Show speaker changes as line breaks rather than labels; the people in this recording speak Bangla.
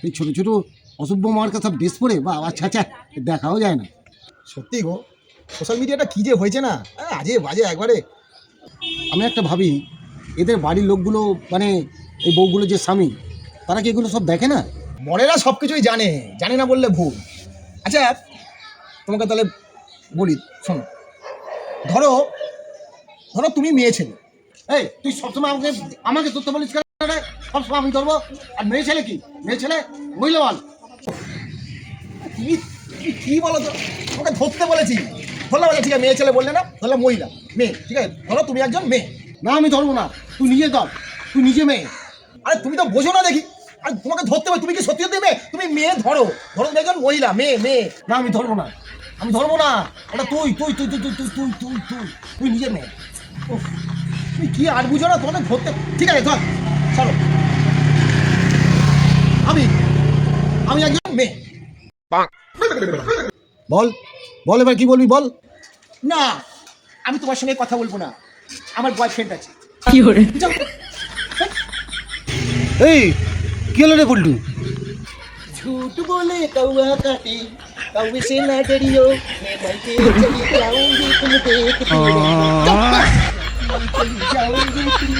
এই ছোটো ছোটো অসভ্য মার কথা বেশ পড়ে বা আচ্ছা আচ্ছা দেখাও যায় না।
সত্যি গো, সোশ্যাল মিডিয়াটা কী যে হয়েছে না, আজে বাজে একবারে।
আমি একটা ভাবি, এদের বাড়ির লোকগুলো মানে এই বউগুলো যে স্বামী, তারা কি এগুলো সব দেখে না?
বড়েরা সব কিছুই জানে, জানে না বললে ভুল। আচ্ছা তোমাকে তাহলে বলি, শোনো, ধরো ধরো তুমি মেয়ে ছেলে।
এই তুই সবসময় আমাকে আমাকে ধরতে বলিস কেন রে? সবসময় আমি ধরবো। আর মেয়ে ছেলে কি? মেয়ে ছেলে মহিলা বল।
তুমি তুমি কী বলো তো, তোমাকে ধরতে বলেছি, ধরলাম বলে ঠিক আছে, মেয়ে ছেলে বললে না, ধরলাম মহিলা মেয়ে, ঠিক আছে, ধরো তুমি একজন মেয়ে।
না আমি ধরবো না, তুই নিজে ধর, তুই নিজে মেয়ে।
আরে তুমি তো বোঝো না দেখি, আরে তোমাকে ধরতে হবে, তুমি কি সত্যি সত্যি মেয়ে? তুমি মেয়ে ধরো, ধরো তুমি একজন মহিলা, মেয়ে মেয়ে।
না আমি ধরবো না, আমি ধরবো না। ওটা তুই তুই তুই তুই তুই তুই তুই তুই তুই তুই নিজে মেয়ে।
উফ, তুমি কি আর বুঝো না, তোমাকে ধরতে, ঠিক আছে ধর, চলো। আমি আমি একজন মেয়ে।
বল বল এবার কি বলবি বল।
না, আমি তোমার সঙ্গে কথা বলবো না, আমার বয়ফ্রেন্ড আছে। যাও।
এই কি হলো রে পল্টু?
झूठ बोले कौआ काटे, कौवे से ना डरियो, मैं मर के चली जाऊंगी तुम देखते रहो। चली जाऊंगी तुम